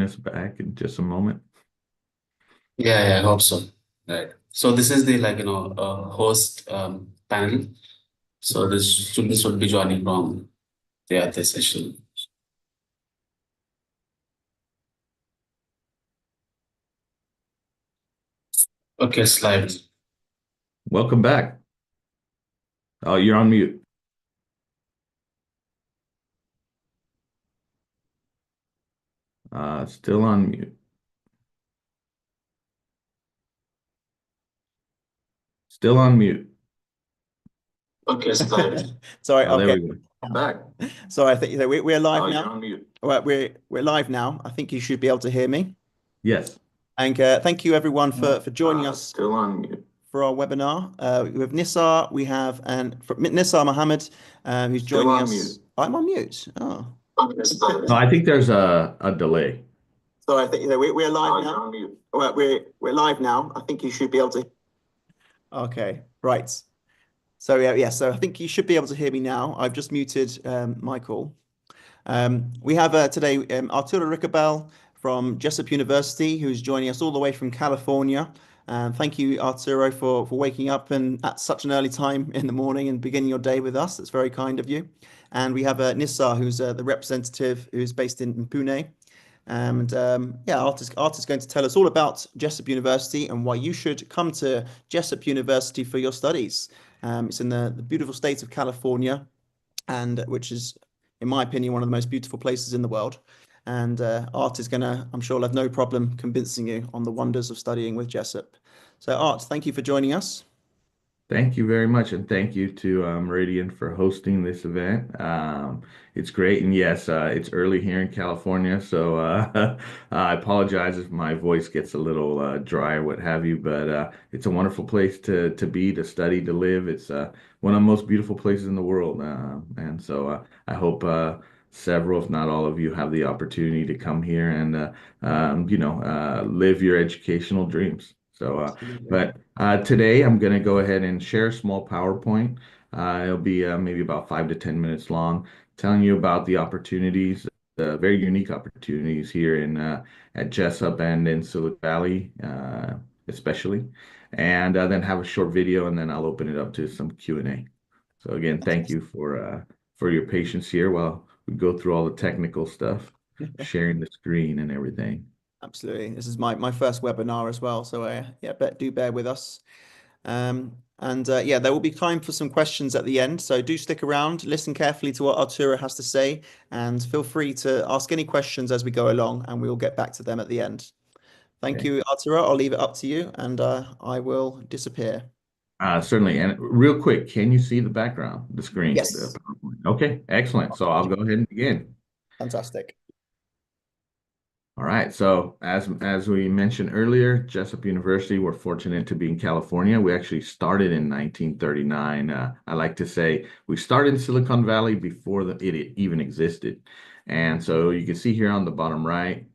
Us back in just a moment. Yeah, I hope so. Right. So this is the host panel. So this students would be joining from the other session. Okay, slides. Welcome back. Oh, you're on mute. Still on mute. Still on mute. Okay, slides. Sorry. Oh, there Okay. we go. I'm back. Sorry. I think we're live Oh, you're now. on mute. Well, we're live now. I think you should be able to hear me. Yes. And thank you everyone for joining us Still on mute. for our webinar. We have Nisar. We have Nisar Mohammed, who's Still joining on us. mute. I'm on mute. Oh, Okay, slides. No, I think there's a delay. sorry. I think we're Oh, live you're now. on mute. Well, we're live now. I think you should be able to. Okay. Right. So yeah. So I think you should be able to hear me now. I've just muted Michael. We have today Arturo Ricabel from Jessup University, who's joining us all the way from California. Thank you, Arturo, for waking up and at such an early time in the morning and beginning your day with us. That's very kind of you. And we have Nissa, who's the representative who's based in Pune. And yeah, Art is going to tell us all about Jessup University and why you should come to Jessup University for your studies. It's in the beautiful state of California, and which is, in my opinion, one of the most beautiful places in the world. And Art is gonna, I'm sure, will have no problem convincing you on the wonders of studying with Jessup. So, Art, thank you for joining us. Thank you very much, and thank you to Meridian for hosting this event. It's great, and yes, it's early here in California, so I apologize if my voice gets a little dry or what have you. But it's a wonderful place to be, to study, to live. It's one of the most beautiful places in the world, and so I hope several, if not all of you, have the opportunity to come here and live your educational dreams. So, but today I'm going to go ahead and share a small PowerPoint. It'll be maybe about 5 to 10 minutes long, telling you about the opportunities, the very unique opportunities here in at Jessup and in Silicon Valley, especially, and then have a short video, and then I'll open it up to some Q&A. So again, thank you for your patience here while we go through all the technical stuff, sharing the screen and everything. Absolutely. This is my first webinar as well. So, yeah, do bear with us. And yeah, there will be time for some questions at the end. So do stick around, listen carefully to what Arturo has to say, and feel free to ask any questions as we go along, and we will get back to them at the end. Thank Okay. you, Arturo. I'll leave it up to you, and I will disappear. Certainly. And real quick, can you see the background, the screen, the Yes. PowerPoint? Okay, excellent. So I'll go ahead and begin. Fantastic. All right. So as we mentioned earlier, Jessup University, we're fortunate to be in California. We actually started in 1939. I like to say we started in Silicon Valley before it even existed. And so you can see here on the bottom right,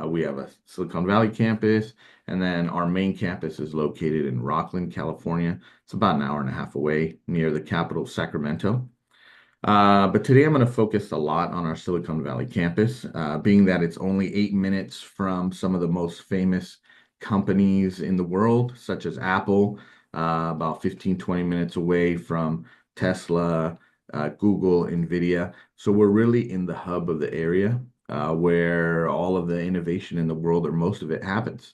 we have a Silicon Valley campus, and then our main campus is located in Rockland, California. It's about an hour and a half away near the capital, Sacramento. But today I'm going to focus a lot on our Silicon Valley campus, being that it's only 8 minutes from some of the most famous companies in the world, such as Apple, about 15-20 minutes away from Tesla, Google, Nvidia. So we're really in the hub of the area where all of the innovation in the world, or most of it, happens.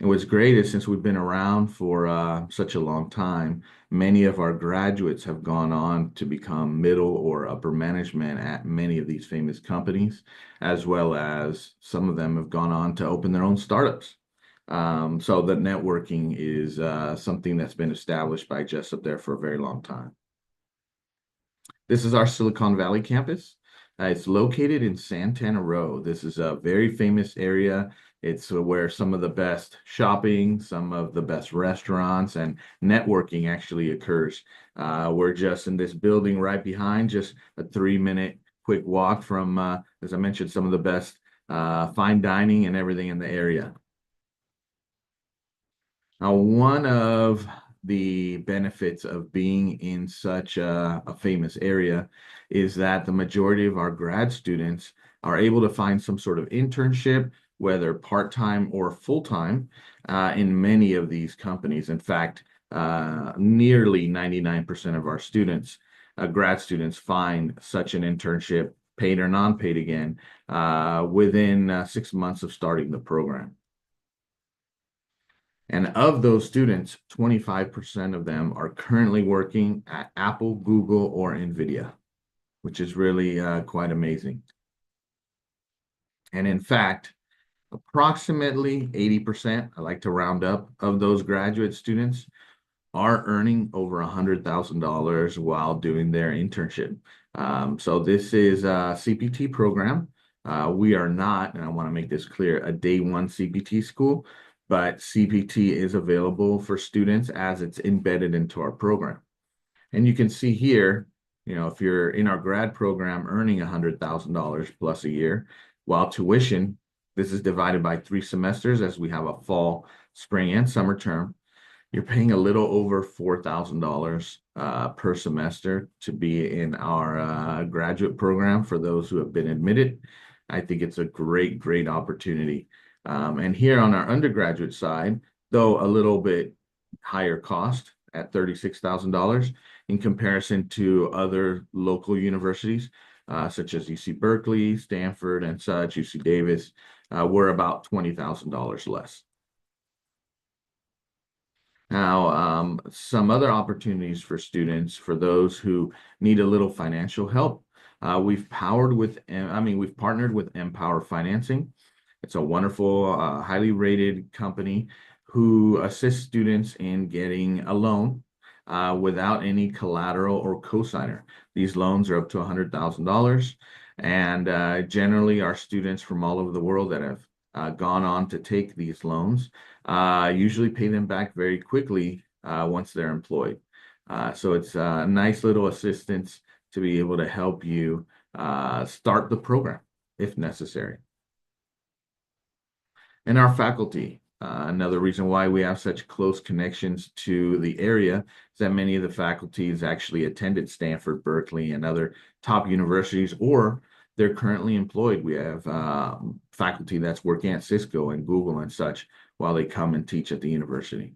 And what's great is since we've been around for such a long time, many of our graduates have gone on to become middle or upper management at many of these famous companies, as well as some of them have gone on to open their own startups. So the networking is something that's been established by Jessup there for a very long time. This is our Silicon Valley campus. It's located in Santana Row. This is a very famous area. It's where some of the best shopping, some of the best restaurants, and networking actually occurs. We're just in this building right behind, just a 3-minute quick walk from, as I mentioned, some of the best fine dining and everything in the area. Now, one of the benefits of being in such a famous area is that the majority of our grad students are able to find some sort of internship whether part-time or full-time, in many of these companies. In fact, nearly 99% of our students, grad students, find such an internship, paid or non-paid again, within 6 months of starting the program. And of those students, 25% of them are currently working at Apple, Google, or NVIDIA, which is really quite amazing. And in fact, approximately 80%, I like to round up, of those graduate students are earning over $100,000 while doing their internship. So this is a CPT program. We are not, and I want to make this clear, a day one CPT school, but CPT is available for students as it's embedded into our program. And you can see here, if you're in our grad program earning $100,000 plus a year, while tuition, this is divided by 3 semesters as we have a fall, spring, and summer term. You're paying a little over $4,000 per semester to be in our graduate program for those who have been admitted. I think it's a great, great opportunity. And here on our undergraduate side, though a little bit higher cost at $36,000 in comparison to other local universities, such as UC Berkeley, Stanford, and such, UC Davis, we're about $20,000 less. Now, some other opportunities for students, for those who need a little financial help, we've partnered with Empower Financing. It's a wonderful, highly rated company who assists students in getting a loan without any collateral or cosigner. These loans are up to $100,000, and generally our students from all over the world that have gone on to take these loans usually pay them back very quickly once they're employed. So it's a nice little assistance to be able to help you start the program if necessary. And our faculty, another reason why we have such close connections to the area is that many of the faculties actually attended Stanford, Berkeley, and other top universities, or they're currently employed. We have faculty that's working at Cisco and Google and such while they come and teach at the university.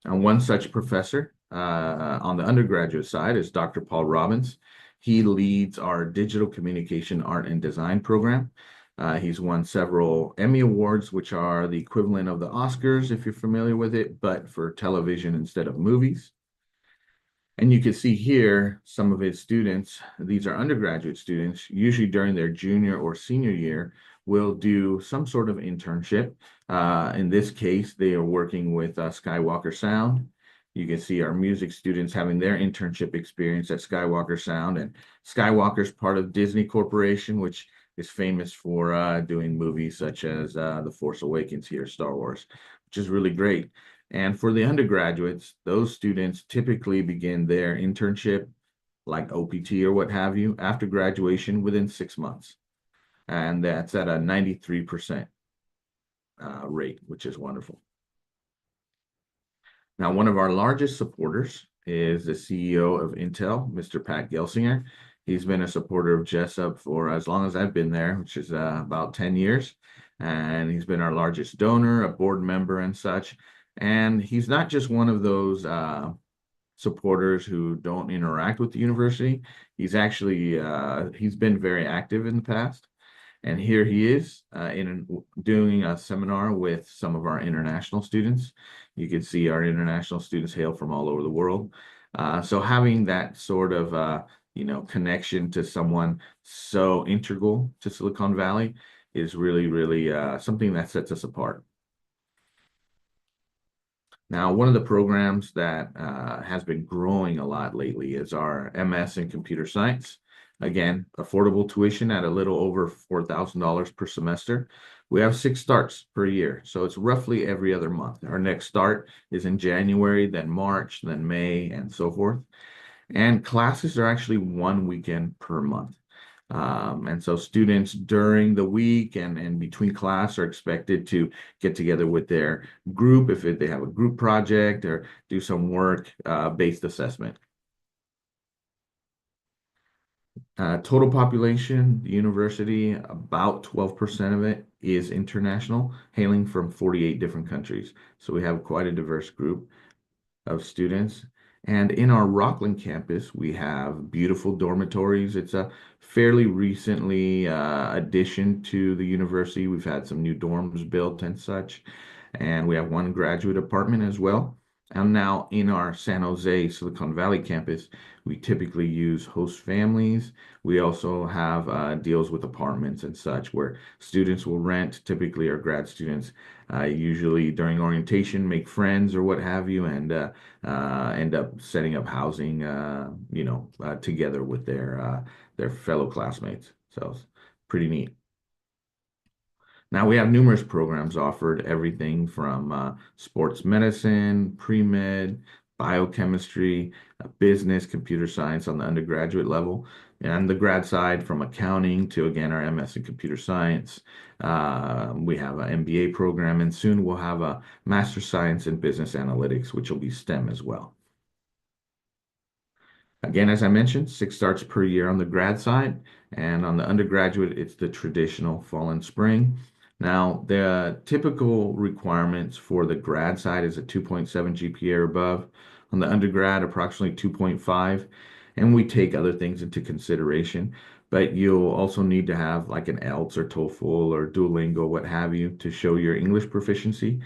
And one such professor on the undergraduate side is Dr. Paul Robbins. He leads our digital communication art and design program. He's won several Emmy Awards, which are the equivalent of the Oscars, if you're familiar with it, but for television instead of movies. And you can see here some of his students. These are undergraduate students, usually during their junior or senior year, will do some sort of internship. In this case, they are working with Skywalker Sound. You can see our music students having their internship experience at Skywalker Sound. And Skywalker's part of Disney Corporation, which is famous for doing movies such as The Force Awakens here, Star Wars, which is really great. And for the undergraduates, those students typically begin their internship, like OPT or what have you, after graduation within 6 months. And that's at a 93% rate, which is wonderful. Now, one of our largest supporters is the CEO of Intel, Mr. Pat Gelsinger. He's been a supporter of Jessup for as long as I've been there, which is about 10 years. And he's been our largest donor, a board member and such. And he's not just one of those supporters who don't interact with the university. He's actually, he's been very active in the past. And here he is doing a seminar with some of our international students. You can see our international students hail from all over the world. So having that sort of, connection to someone so integral to Silicon Valley is really, really something that sets us apart. Now, one of the programs that has been growing a lot lately is our MS in Computer Science. Again, affordable tuition at a little over $4,000 per semester. We have 6 starts per year, so it's roughly every other month. Our next start is in January, then March, then May, and so forth. And classes are actually 1 weekend per month. And so students during the week and between class are expected to get together with their group if they have a group project or do some work-based assessment. Total population, the university, about 12% of it is international, hailing from 48 different countries. So we have quite a diverse group of students. And in our Rockland campus, we have beautiful dormitories. It's a fairly recently addition to the university. We've had some new dorms built and such. And we have one graduate apartment as well. And now in our San Jose, Silicon Valley campus, we typically use host families. We also have deals with apartments and such where students will rent, typically our grad students, usually during orientation, make friends or what have you, and end up setting up housing, together with their fellow classmates. So it's pretty neat. Now we have numerous programs offered, everything from sports medicine, pre-med, biochemistry, business, computer science on the undergraduate level, and the grad side from accounting to, again, our MS in computer science. We have an MBA program, and soon we'll have a master science in business analytics, which will be STEM as well. Again, as I mentioned, 6 starts per year on the grad side, and on the undergraduate, it's the traditional fall and spring. Now, the typical requirements for the grad side is a 2.7 GPA or above. On the undergrad, approximately 2.5, and we take other things into consideration. But you'll also need to have like an IELTS or TOEFL or Duolingo, what have you, to show your English proficiency.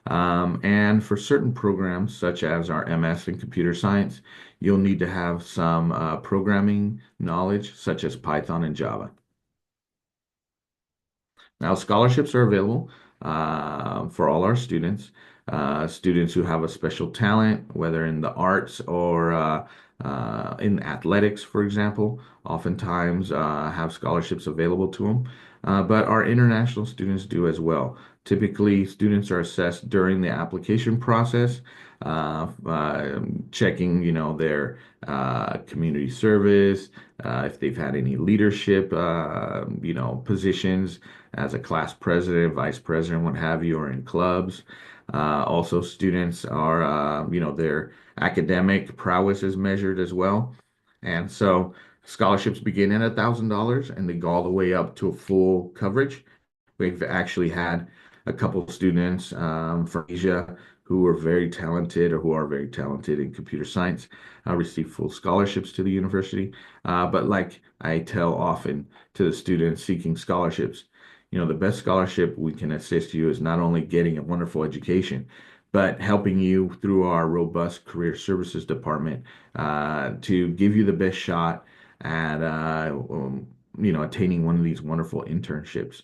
And for certain programs, such as our MS in computer science, you'll need to have some programming knowledge, such as Python and Java. Now, scholarships are available for all our students. Students who have a special talent, whether in the arts or in athletics, for example, oftentimes have scholarships available to them. But our international students do as well. Typically, students are assessed during the application process, checking, their community service, if they've had any leadership, positions as a class president, vice president, what have you, or in clubs. Also, students are, their academic prowess is measured as well. And so scholarships begin at $1,000 and they go all the way up to a full coverage. We've actually had a couple of students from Asia who are very talented or who are very talented in computer science receive full scholarships to the university. But like I tell often to the students seeking scholarships, the best scholarship we can assist you is not only getting a wonderful education, but helping you through our robust career services department to give you the best shot at attaining one of these wonderful internships.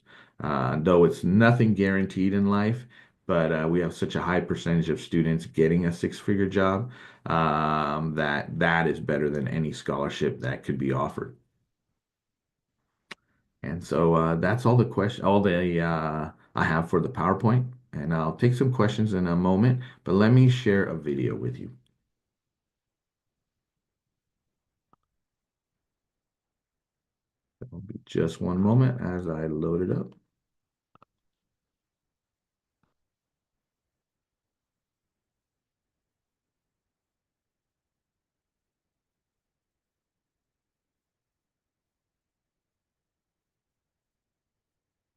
Though it's nothing guaranteed in life, but we have such a high percentage of students getting a six-figure job that is better than any scholarship that could be offered. And so that's all I have for the PowerPoint, and I'll take some questions in a moment, but let me share a video with you. It'll be just one moment as I load it up.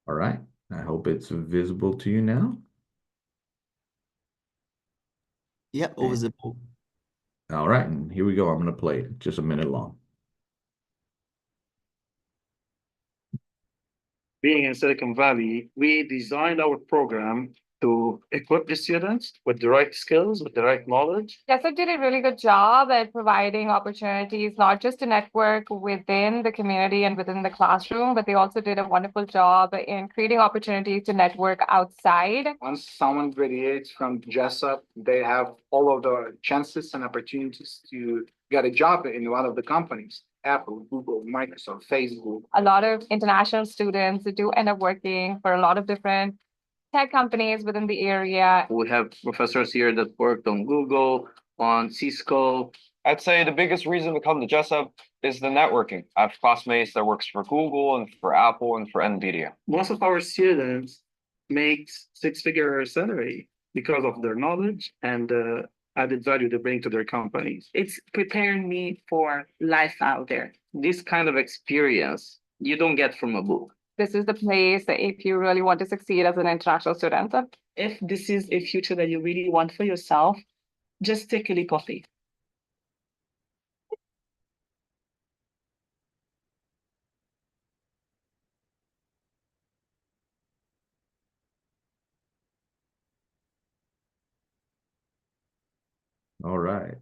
All right, I hope it's visible to you now. Yep, all visible. All right, and here we go. I'm going to play it, just a minute long. Being in Silicon Valley, we designed our program to equip the students with the right skills, with the right knowledge. Jessup did a really good job at providing opportunities, not just to network within the community and within the classroom, but they also did a wonderful job in creating opportunities to network outside. Once someone graduates from Jessup, they have all of the chances and opportunities to get a job in one of the companies. Apple, Google, Microsoft, Facebook. A lot of international students do end up working for a lot of different tech companies within the area. We have professors here that worked on Google, on Cisco. I'd say the biggest reason to come to Jessup is the networking. I have classmates that works for Google and for Apple and for NVIDIA. Most of our students make six-figure salary because of their knowledge and added value they bring to their companies? It's preparing me for life out there. This kind of experience you don't get from a book. This is the place that if you really want to succeed as an international student. If this is a future that you really want for yourself, just take a leap of faith. All right.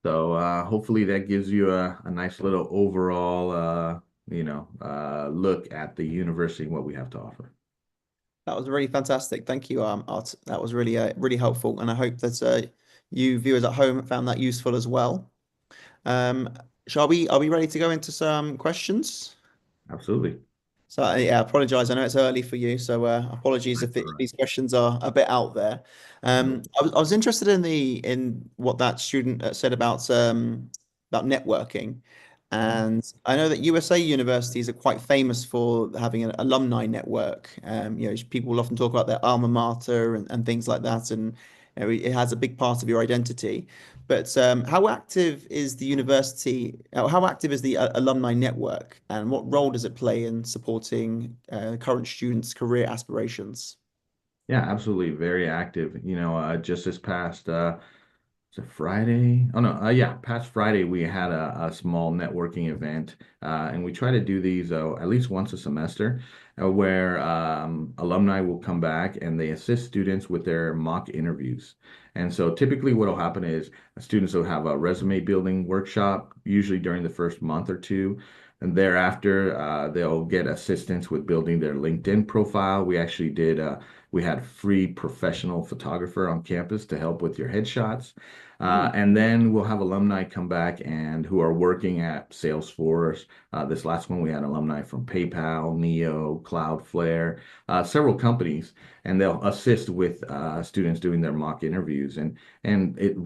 So hopefully that gives you a nice little overall look at the university and what we have to offer. That was really fantastic. Thank you, Art. That was really really helpful, and I hope that you viewers at home found that useful as well. Are we ready to go into some questions? Absolutely. So yeah, I apologize. I know it's early for you, so apologies if these questions are a bit out there. I was interested in what that student said about networking, and I know that USA universities are quite famous for having an alumni network. People will often talk about their alma mater and things like that, and it has a big part of your identity. But how active is the university? How active is the alumni network, and what role does it play in supporting current students' career aspirations? Yeah, absolutely. Very active. Just this past it's a Friday. Oh no, yeah, past Friday we had a small networking event, and we try to do these at least once a semester, where alumni will come back and they assist students with their mock interviews. And so typically what will happen is students will have a resume building workshop, usually during the first month or two. And thereafter, they'll get assistance with building their LinkedIn profile. We had free professional photographer on campus to help with your headshots. And then we'll have alumni come back and who are working at Salesforce. This last one, we had alumni from PayPal, Neo, Cloudflare, several companies, and they'll assist with students doing their mock interviews. And it's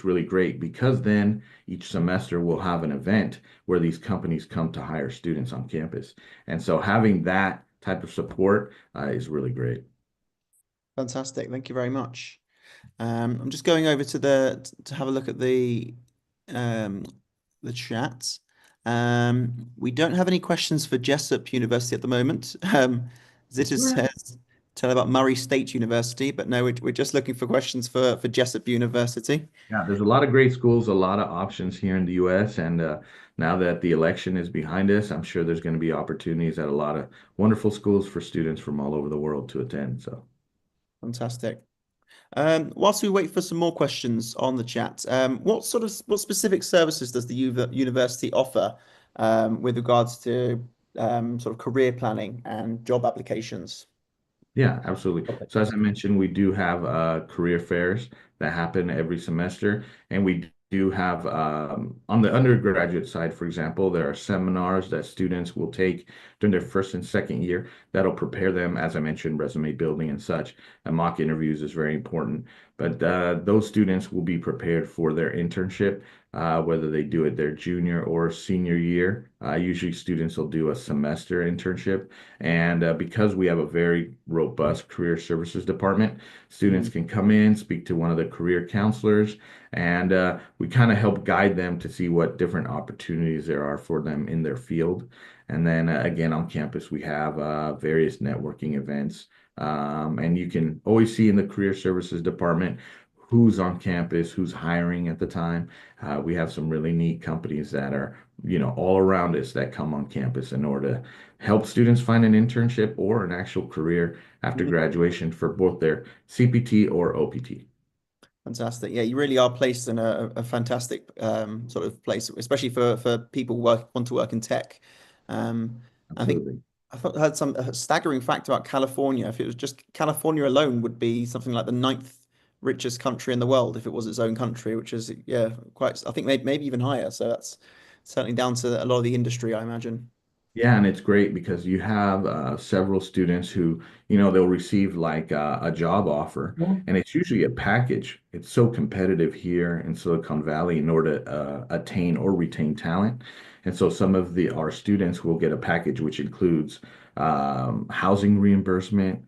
really great because then each semester we'll have an event where these companies come to hire students on campus. And so having that type of support is really great. Fantastic. Thank you very much. I'm just going over to have a look at the chat. We don't have any questions for Jessup University at the moment. Zitta says tell about Murray State University, but no, we're just looking for questions for Jessup University. Yeah, there's a lot of great schools, a lot of options here in the U.S. And now that the election is behind us, I'm sure there's going to be opportunities at a lot of wonderful schools for students from all over the world to attend. So fantastic. Whilst we wait for some more questions on the chat, what specific services does the university offer with regards to sort of career planning and job applications? yeah, absolutely. So as I mentioned, we do have career fairs that happen every semester, and we do have on the undergraduate side, for example, there are seminars that students will take during their first and second year that'll prepare them, as I mentioned, resume building and such. And mock interviews is very important. But those students will be prepared for their internship, whether they do it their junior or senior year. Usually students will do a semester internship. And because we have a very robust career services department, students can come in, speak to one of the career counselors, and we kind of help guide them to see what different opportunities there are for them in their field. And then again, on campus, we have various networking events. And you can always see in the career services department who's on campus, who's hiring at the time. We have some really neat companies that are, all around us that come on campus in order to help students find an internship or an actual career after graduation for both their CPT or OPT. Fantastic. Yeah, you really are placed in a fantastic sort of place, especially for people who want to work in tech. I think Absolutely. I heard some staggering fact about California. If it was just California alone would be something like the ninth richest country in the world if it was its own country, which is, yeah, quite, I think maybe even higher. So that's certainly down to a lot of the industry, I imagine. Yeah, and it's great because you have several students who, they'll receive like a job offer, and it's usually a package. It's so competitive here in Silicon Valley in order to attain or retain talent. And so some of our students will get a package which includes housing reimbursement,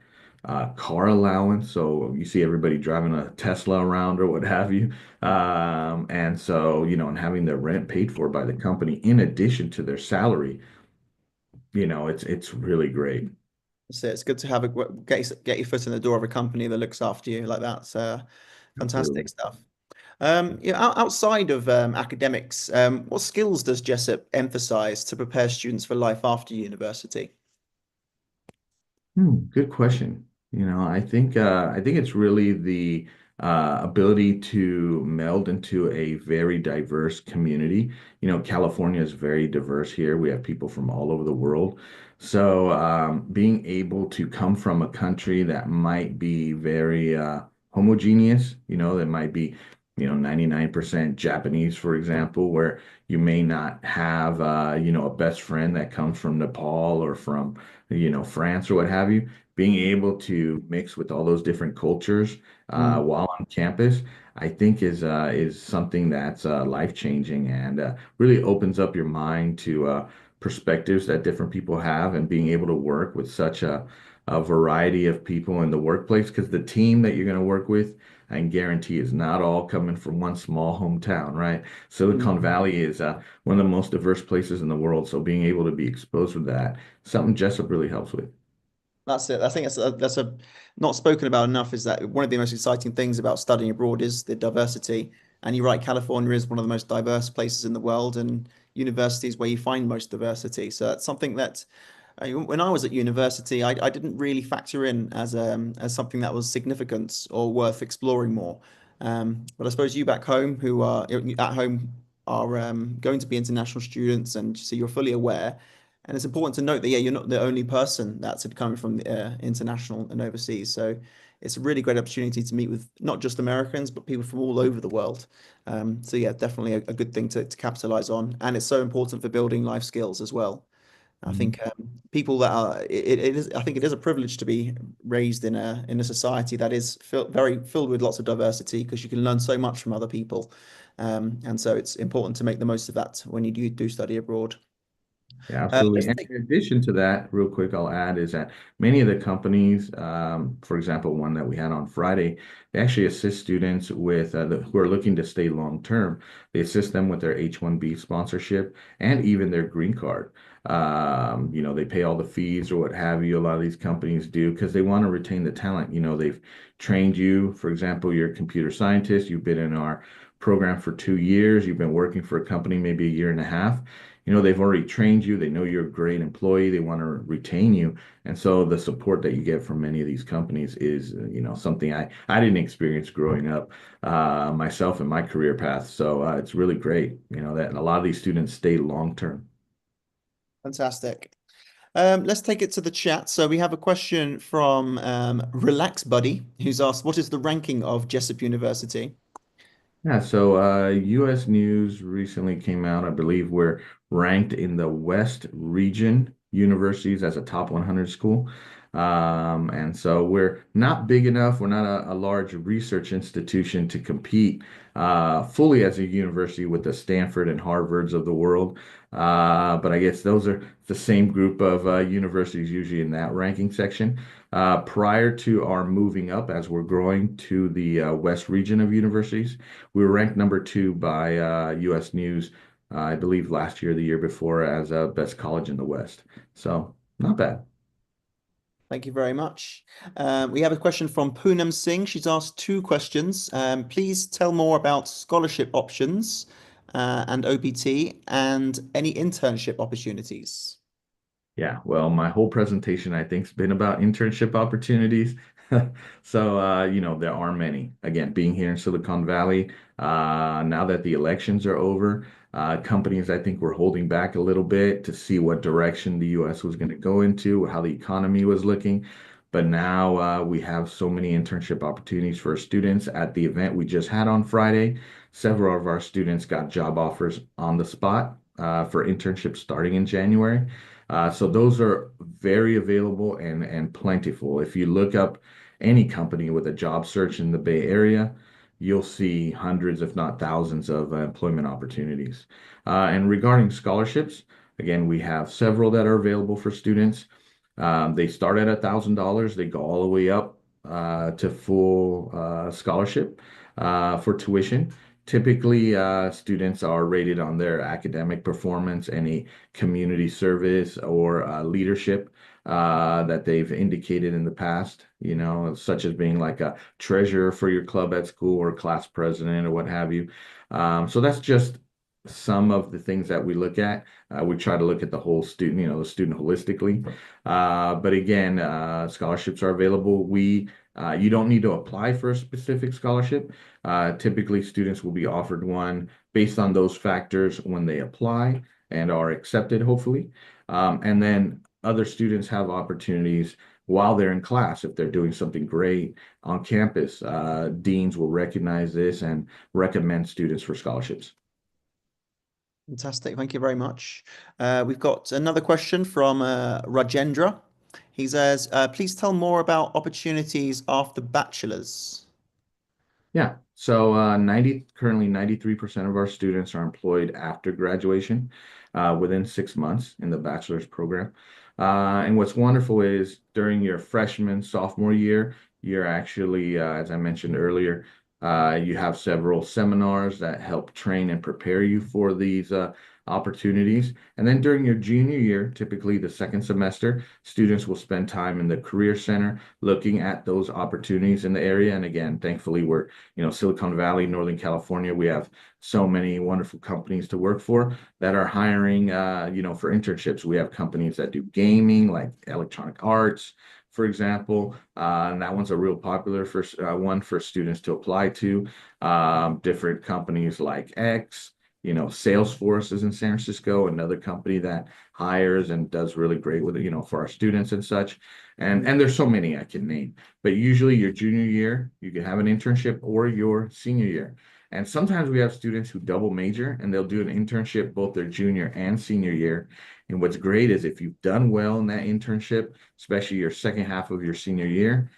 car allowance. So you see everybody driving a Tesla around or what have you. And so, and having their rent paid for by the company in addition to their salary, it's really great. So it's good to have get your foot in the door of a company that looks after you like that. So fantastic Absolutely. stuff. Outside of academics, what skills does Jessup emphasize to prepare students for life after university? Good question. I think it's really the ability to meld into a very diverse community. California is very diverse here. We have people from all over the world. So being able to come from a country that might be very homogeneous, that might be, 99% Japanese, for example, where you may not have, a best friend that comes from Nepal or from France or what have you, being able to mix with all those different cultures while on campus, I think is something that's life-changing and really opens up your mind to perspectives that different people have and being able to work with such a variety of people in the workplace because the team that you're going to work with, I can guarantee is not all coming from one small hometown, right? Silicon Valley is one of the most diverse places in the world. So being able to be exposed with that, something Jessup really helps with. That's it. I think that's a not spoken about enough is that one of the most exciting things about studying abroad is the diversity. And you're right, California is one of the most diverse places in the world, and universities where you find most diversity. So that's something that when I was at university, I didn't really factor in as something that was significant or worth exploring more. But I suppose you back home who are at home are going to be international students, and so you're fully aware. And it's important to note that, yeah, you're not the only person that's coming from international and overseas. So it's a really great opportunity to meet with not just Americans, but people from all over the world. So yeah, definitely a good thing to capitalize on. And it's so important for building life skills as well. I Mhm. think people that are it is I think it is a privilege to be raised in a society that is very filled with lots of diversity because you can learn so much from other people. And so it's important to make the most of that when you do study abroad. Yeah, absolutely. Let's And take in addition to that, real quick, I'll add is that many of the companies, for example, one that we had on Friday, they actually assist students with who are looking to stay long term. They assist them with their H-1B sponsorship and even their green card. They pay all the fees or what have you. A lot of these companies do because they want to retain the talent. They've trained you. For example, you're a computer scientist. You've been in our program for 2 years. You've been working for a company maybe a year and a half. They've already trained you. They know you're a great employee. They want to retain you. And so the support that you get from many of these companies is, something I didn't experience growing up myself in my career path. So it's really great, that a lot of these students stay long term. Fantastic. Let's take it to the chat. So we have a question from Relax Buddy, who's asked, "What is the ranking of Jessup University?" Yeah, so US News recently came out. I believe we're ranked in the West region universities as a top 100 school. And so we're not big enough. We're not a large research institution to compete fully as a university with the Stanford and Harvards of the world. But I guess those are the same group of universities usually in that ranking section. Prior to our moving up as we're growing to the West region of universities, we were ranked number 2 by US News, I believe last year, the year before, as best college in the West. So not bad. Thank you very much. We have a question from Poonam Singh. She's asked 2 questions. Please tell more about scholarship options and OPT and any internship opportunities. Yeah, well, my whole presentation, I think, has been about internship opportunities. So, there are many. Again, being here in Silicon Valley, now that the elections are over, companies, I think, were holding back a little bit to see what direction the US was going to go into, how the economy was looking. But now we have so many internship opportunities for students. At the event we just had on Friday, several of our students got job offers on the spot for internships starting in January. So those are very available and plentiful. If you look up any company with a job search in the Bay Area, you'll see hundreds, if not thousands, of employment opportunities. And regarding scholarships, again, we have several that are available for students. They start at $1,000. They go all the way up to full scholarship for tuition. Typically, students are rated on their academic performance, any community service or leadership that they've indicated in the past, such as being like a treasurer for your club at school or class president or what have you. So that's just some of the things that we look at. We try to look at the whole student, the student holistically. But again, scholarships are available. You don't need to apply for a specific scholarship. Typically, students will be offered one based on those factors when they apply and are accepted, hopefully. And then other students have opportunities while they're in class. If they're doing something great on campus, deans will recognize this and recommend students for scholarships. Fantastic. Thank you very much. We've got another question from Rajendra. He says, please tell more about opportunities after bachelor's. Yeah. So currently 93% of our students are employed after graduation within 6 months in the bachelor's program. And what's wonderful is during your freshman, sophomore year, you're actually, as I mentioned earlier, you have several seminars that help train and prepare you for these opportunities. And then during your junior year, typically the second semester, students will spend time in the Career Center looking at those opportunities in the area. And again, thankfully, we're, Silicon Valley, Northern California, we have so many wonderful companies to work for that are hiring, for internships. We have companies that do gaming, like Electronic Arts, for example, and that one's a real popular one for students to apply to. Different companies like X, Salesforce is in San Francisco, another company that hires and does really great with it, for our students and such. And there's so many I can name, but usually your junior year, you can have an internship or your senior year. And sometimes we have students who double major and they'll do an internship both their junior and senior year. And what's great is if you've done well in that internship, especially your second half of your senior year,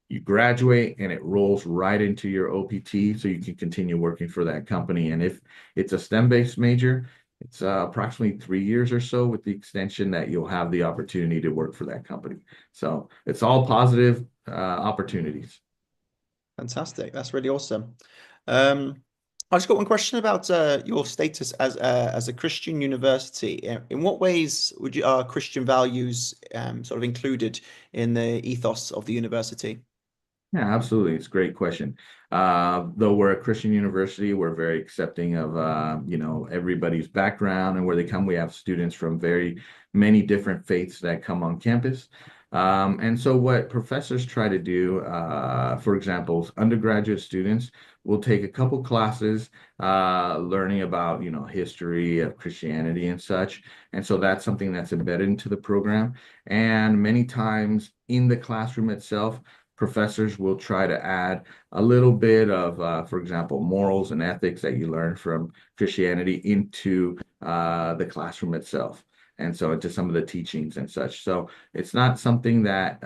you graduate and it rolls right into your OPT so you can continue working for that company. And if it's a STEM-based major, it's approximately 3 years or so with the extension that you'll have the opportunity to work for that company. So it's all positive opportunities. Fantastic. That's really awesome. I just got one question about your status as a Christian university. In what ways are Christian values sort of included in the ethos of the university? Yeah, absolutely. It's a great question. Though we're a Christian university, we're very accepting of, everybody's background and where they come. We have students from very many different faiths that come on campus. And so what professors try to do, for example, undergraduate students will take a couple classes learning about, history of Christianity and such. And so that's something that's embedded into the program. And many times in the classroom itself, professors will try to add a little bit of, for example, morals and ethics that you learn from Christianity into the classroom itself. And so into some of the teachings and such. So it's not something that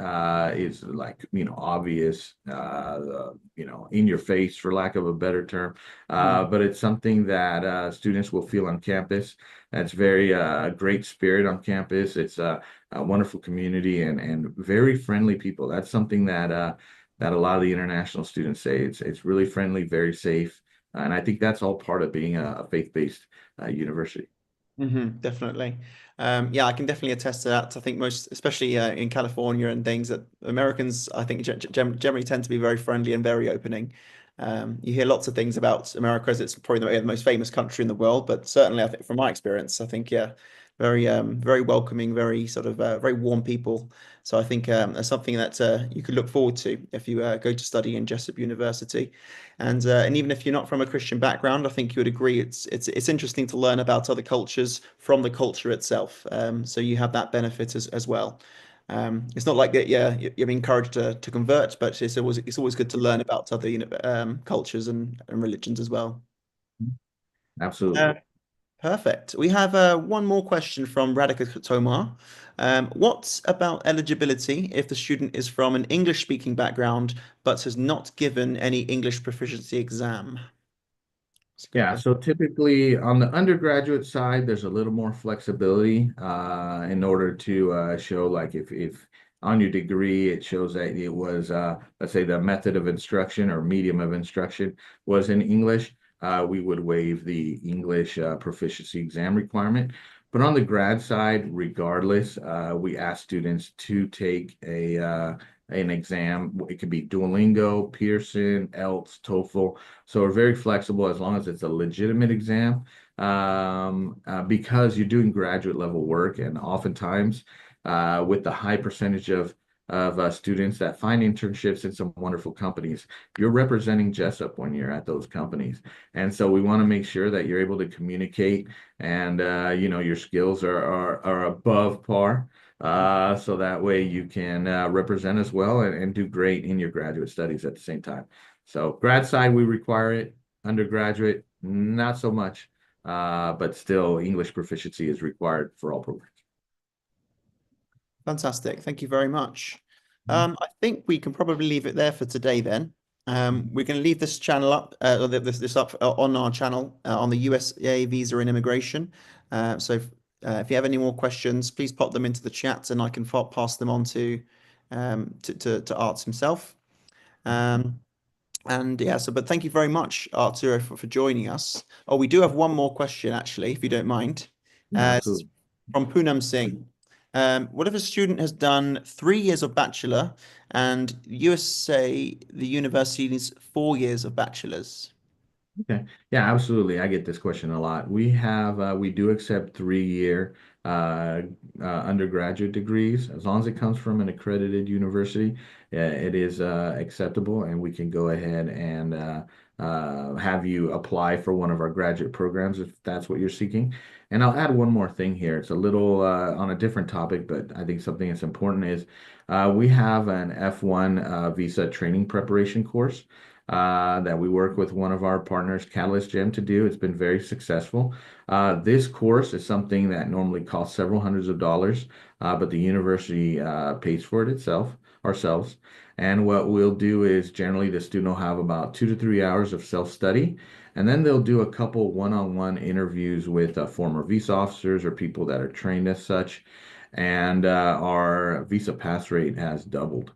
is like, obvious, in your face, for lack of a better term. But it's something that students will feel on campus. That's very great spirit on campus. It's a wonderful community and very friendly people. That's something that that a lot of the international students say. It's really friendly, very safe. And I think that's all part of being a faith-based university. Definitely. Yeah, I can definitely attest to that. I think especially in California and things, that Americans, I think, generally tend to be very friendly and very opening. You hear lots of things about America as it's probably the most famous country in the world, but certainly I think from my experience, I think, yeah, very welcoming, very sort of very warm people. So I think that's something that you could look forward to if you go to study in Jessup University. And even if you're not from a Christian background, I think you would agree it's interesting to learn about other cultures from the culture itself. So you have that benefit as well. It's not like that, yeah, you're encouraged to convert, but it's always good to learn about other cultures and religions as well. Absolutely. Perfect. We have one more question from Radhika Tomar. What about eligibility if the student is from an English-speaking background but has not given any English proficiency exam? Yeah, so typically on the undergraduate side, there's a little more flexibility in order to show like if on your degree it shows that it was let's say the method of instruction or medium of instruction was in English, we would waive the English proficiency exam requirement. But on the grad side, regardless, we ask students to take an exam. It could be Duolingo, Pearson, ELTS, TOEFL. So we're very flexible as long as it's a legitimate exam, because you're doing graduate level work, and oftentimes with the high percentage of students that find internships in some wonderful companies, you're representing Jessup when you're at those companies, and so we want to make sure that you're able to communicate and your skills are above par. So that way you can represent as well and do great in your graduate studies at the same time. So grad side, we require it. Undergraduate, not so much, but still English proficiency is required for all programs. Fantastic. Thank you very much. I think we can probably leave it there for today then. We're going to leave this channel up, this up on our channel on the USA visa and immigration. So if you have any more questions, please pop them into the chat and I can pass them on to Arts himself. And yeah, but thank you very much, Arturo, for joining us. Oh, we do have one more question, actually, if you don't mind. Absolutely. From Poonam Singh. What if a student has done 3 years of bachelor and USA, the university needs 4 years of bachelor's? Okay. Yeah, absolutely. I get this question a lot. We do accept 3-year undergraduate degrees as long as it comes from an accredited university. It is acceptable, and we can go ahead and have you apply for one of our graduate programs if that's what you're seeking. And I'll add one more thing here. It's a little on a different topic, but I think something that's important is we have an F1 visa training preparation course that we work with one of our partners, Catalyst Gem, to do. It's been very successful. This course is something that normally costs several hundreds of dollars, but the university pays for it ourselves. And what we'll do is generally the student will have about 2 to 3 hours of self-study, and then they'll do a couple one-on-one interviews with former visa officers or people that are trained as such. And our visa pass rate has doubled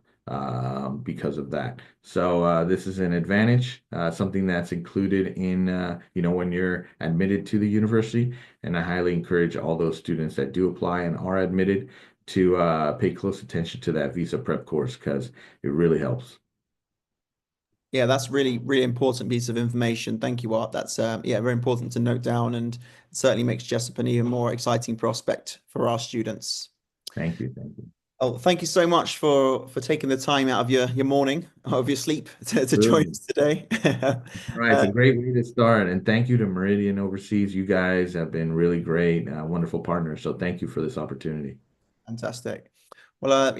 because of that. So this is an advantage, something that's included in, when you're admitted to the university. And I highly encourage all those students that do apply and are admitted to pay close attention to that visa prep course because it really helps. Yeah, that's really, really important piece of information. Thank you, Art. That's very important to note down, and it certainly makes Jessup an even more exciting prospect for our students. Thank you. Thank you. Oh, thank you so much for taking the time out of your morning, of your sleep to join us today. Right, it's a great way to start, and thank you to Meridean Overseas. You guys have been really great, wonderful partners. So thank you for this opportunity. Fantastic. Well,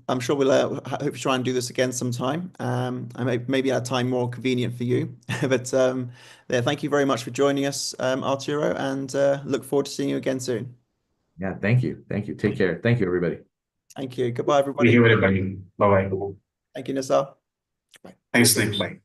I'm sure we'll hope to try and do this again sometime. And maybe at a time more convenient for you. But thank you very much for joining us, Arturo, and look forward to seeing you again soon. Yeah, thank you. Thank you. Take care. Thank you, everybody. Thank you. Goodbye, everybody. Thank you, everybody. Bye-bye. Thank you, Nassar. Thanks, Nick. Bye.